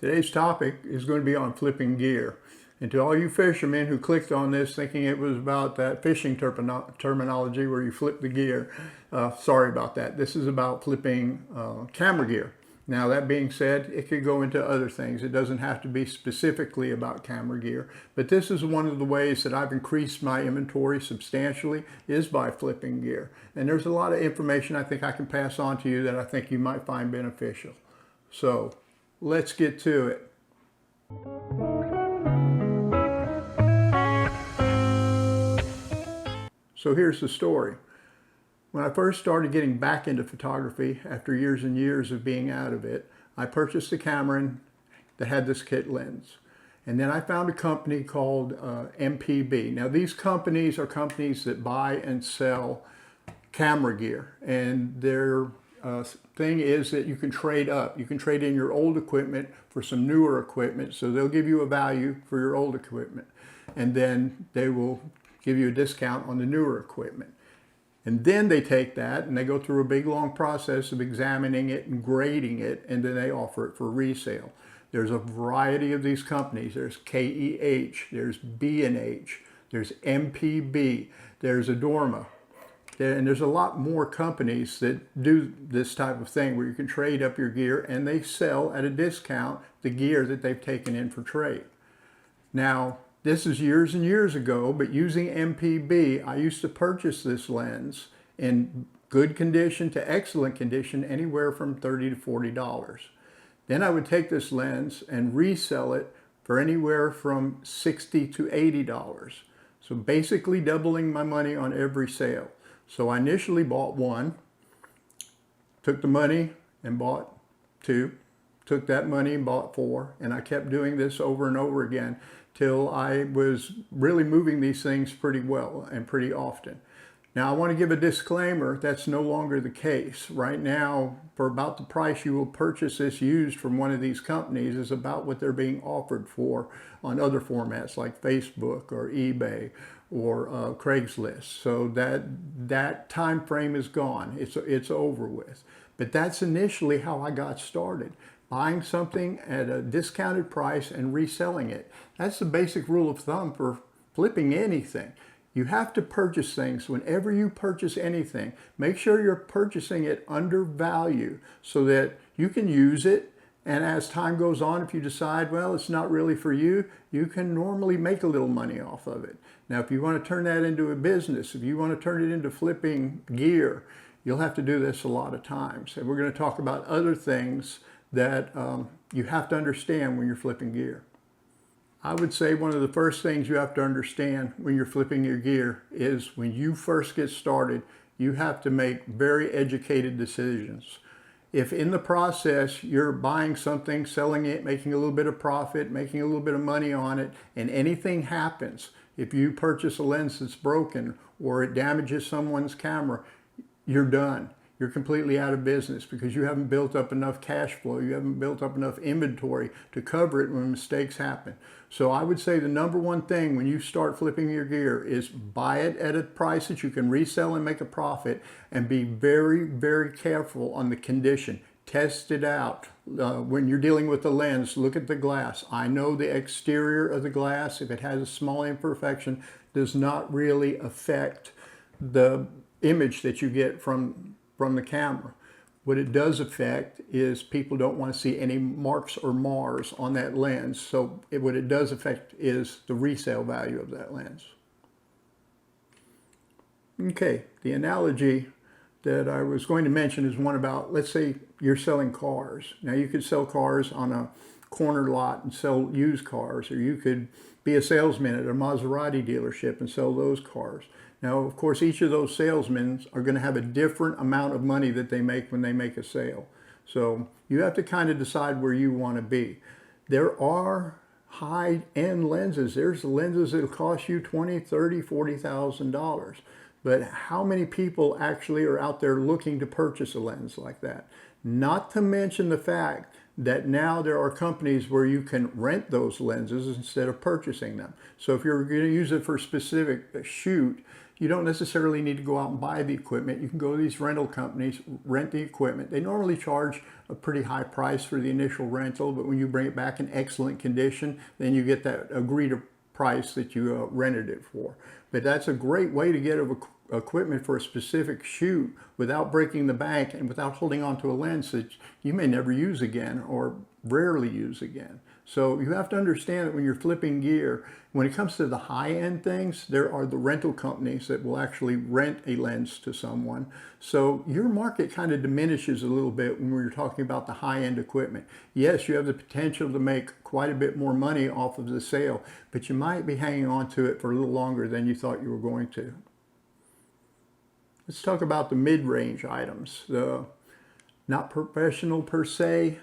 Today's topic is going to be on flipping gear. And to all you fishermen who clicked on this thinking it was about that fishing terminology where you flip the gear, sorry about that. This is about flipping camera gear. Now that being said, it could go into other things. It doesn't have to be specifically about camera gear, but this is one of the ways that I've increased my inventory substantially is by flipping gear. And there's a lot of information I think I can pass on to you that I think you might find beneficial. So let's get to it. So here's the story. When I first started getting back into photography after years and years of being out of it, I purchased a Cameron that had this kit lens. And then I found a company called MPB. Now these companies are companies that buy and sell camera gear. And their thing is that you can trade up. You can trade in your old equipment for some newer equipment. So they'll give you a value for your old equipment. And then they will give you a discount on the newer equipment. And then they take that and they go through a big long process of examining it and grading it, and then they offer it for resale. There's a variety of these companies. There's KEH, there's B&H, there's MPB, there's Adorma. And there's a lot more companies that do this type of thing where you can trade up your gear and they sell at a discount the gear that they've taken in for trade. Now, this is years and years ago, but using MPB, I used to purchase this lens in good condition to excellent condition, anywhere from $30 to $40. Then I would take this lens and resell it for anywhere from $60 to $80. So basically doubling my money on every sale. So I initially bought one, took the money and bought two, took that money and bought four, and I kept doing this over and over again till I was really moving these things pretty well and pretty often. Now I want to give a disclaimer, that's no longer the case. Right now, for about the price you will purchase this used from one of these companies is about what they're being offered for on other formats like Facebook or eBay or Craigslist. So that time frame is gone, it's over with. But that's initially how I got started. Buying something at a discounted price and reselling it. That's the basic rule of thumb for flipping anything. You have to purchase things. Whenever you purchase anything, make sure you're purchasing it under value so that you can use it. And as time goes on, if you decide, well, it's not really for you, you can normally make a little money off of it. Now, if you want to turn that into a business, if you want to turn it into flipping gear, you'll have to do this a lot of times. And we're going to talk about other things that you have to understand when you're flipping gear. I would say one of the first things you have to understand when you're flipping your gear is when you first get started, you have to make very educated decisions. If in the process you're buying something, selling it, making a little bit of profit, making a little bit of money on it, and anything happens, if you purchase a lens that's broken or it damages someone's camera, you're done. You're completely out of business because you haven't built up enough cash flow. You haven't built up enough inventory to cover it when mistakes happen. So I would say the number one thing when you start flipping your gear is buy it at a price that you can resell and make a profit, and be very, very careful on the condition. Test it out. When you're dealing with the lens, look at the glass. I know the exterior of the glass, if it has a small imperfection, does not really affect the image that you get from the camera. What it does affect is people don't want to see any marks or mars on that lens. So what it does affect is the resale value of that lens. Okay, the analogy that I was going to mention is one about, let's say you're selling cars. Now you could sell cars on a corner lot and sell used cars, or you could be a salesman at a Maserati dealership and sell those cars. Now, of course, each of those salesmen are going to have a different amount of money that they make when they make a sale. So you have to kind of decide where you want to be. There are high-end lenses. There's lenses that will cost you $20,000, $30,000, $40,000. But how many people actually are out there looking to purchase a lens like that? Not to mention the fact that now there are companies where you can rent those lenses instead of purchasing them. So if you're going to use it for a specific shoot, you don't necessarily need to go out and buy the equipment. You can go to these rental companies, rent the equipment. They normally charge a pretty high price for the initial rental, but when you bring it back in excellent condition, then you get that agreed price that you rented it for. But that's a great way to get equipment for a specific shoot without breaking the bank and without holding on to a lens that you may never use again or rarely use again. So you have to understand that when you're flipping gear, when it comes to the high-end things, there are the rental companies that will actually rent a lens to someone. So your market kind of diminishes a little bit when we're talking about the high-end equipment. Yes, you have the potential to make quite a bit more money off of the sale, but you might be hanging on to it for a little longer than you thought you were going to. Let's talk about the mid-range items. The not professional per se,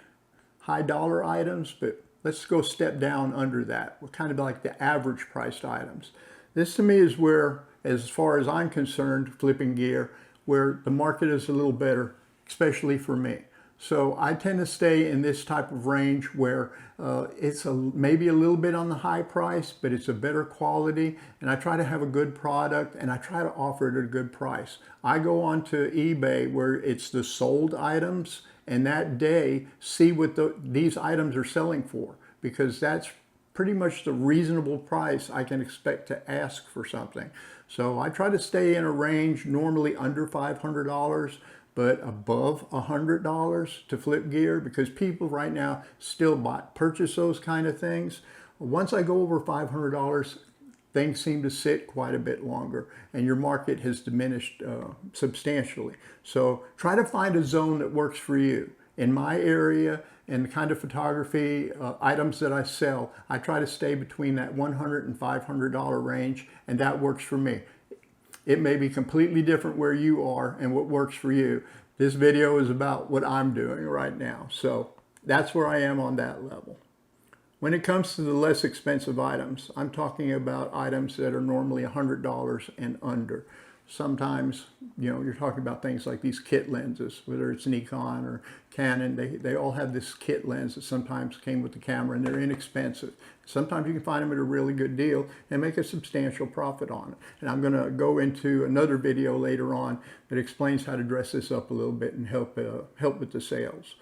high dollar items, but let's go step down under that. We're kind of like the average priced items. This to me is where, as far as I'm concerned, flipping gear, where the market is a little better, especially for me. So I tend to stay in this type of range where it's maybe a little bit on the high price, but it's a better quality, and I try to have a good product, and I try to offer it at a good price. I go on to eBay where it's the sold items, and that day see what these items are selling for, because that's pretty much the reasonable price I can expect to ask for something. So I try to stay in a range normally under $500, but above $100 to flip gear, because people right now still purchase those kind of things. Once I go over $500, things seem to sit quite a bit longer, and your market has diminished substantially. So try to find a zone that works for you. In my area and the kind of photography items that I sell, I try to stay between that $100 and $500 range, and that works for me. It may be completely different where you are and what works for you. This video is about what I'm doing right now. So that's where I am on that level. When it comes to the less expensive items, I'm talking about items that are normally $100 and under. Sometimes, you're talking about things like these kit lenses, whether it's Nikon or Canon. They all have this kit lens that sometimes came with the camera, and they're inexpensive. Sometimes you can find them at a really good deal and make a substantial profit on it. And I'm going to go into another video later on that explains how to dress this up a little bit and help with the sales.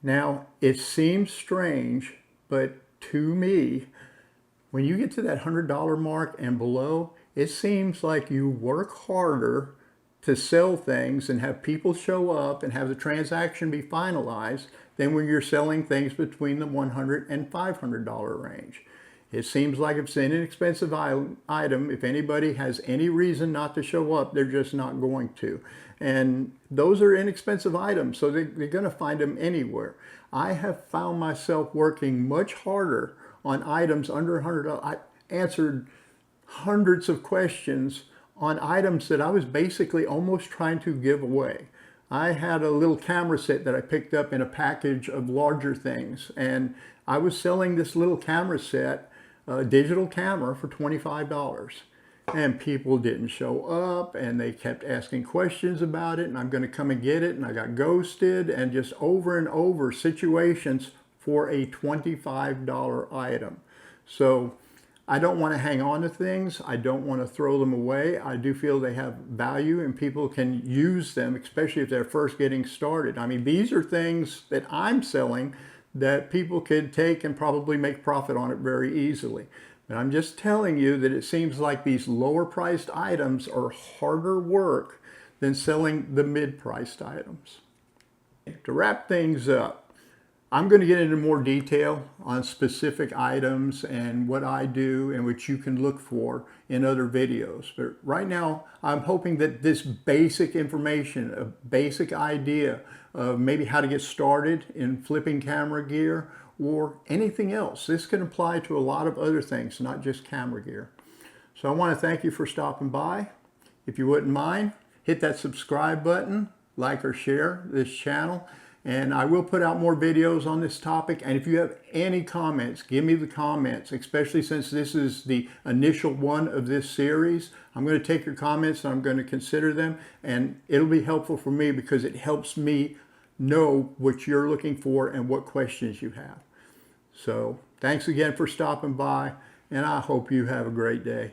Now, it seems strange, but to me, when you get to that $100 mark and below, it seems like you work harder to sell things and have people show up and have the transaction be finalized than when you're selling things between the $100 and $500 range. It seems like if it's an inexpensive item, if anybody has any reason not to show up, they're just not going to. And those are inexpensive items, so they're going to find them anywhere. I have found myself working much harder on items under $100. I answered hundreds of questions on items that I was basically almost trying to give away. I had a little camera set that I picked up in a package of larger things, and I was selling this little camera set, a digital camera, for $25. And people didn't show up, and they kept asking questions about it, and I'm going to come and get it, and I got ghosted, and just over and over situations for a $25 item. So I don't want to hang on to things. I don't want to throw them away. I do feel they have value and people can use them, especially if they're first getting started. I mean, these are things that I'm selling that people could take and probably make profit on it very easily. But I'm just telling you that it seems like these lower priced items are harder work than selling the mid-priced items. To wrap things up, I'm going to get into more detail on specific items and what I do and what you can look for in other videos. But right now, I'm hoping that this basic information, a basic idea of maybe how to get started in flipping camera gear or anything else. This can apply to a lot of other things, not just camera gear. So I want to thank you for stopping by. If you wouldn't mind, hit that subscribe button, like or share this channel. And I will put out more videos on this topic. And if you have any comments, give me the comments, especially since this is the initial one of this series. I'm going to take your comments and I'm going to consider them. And it'll be helpful for me because it helps me know what you're looking for and what questions you have. So thanks again for stopping by, and I hope you have a great day.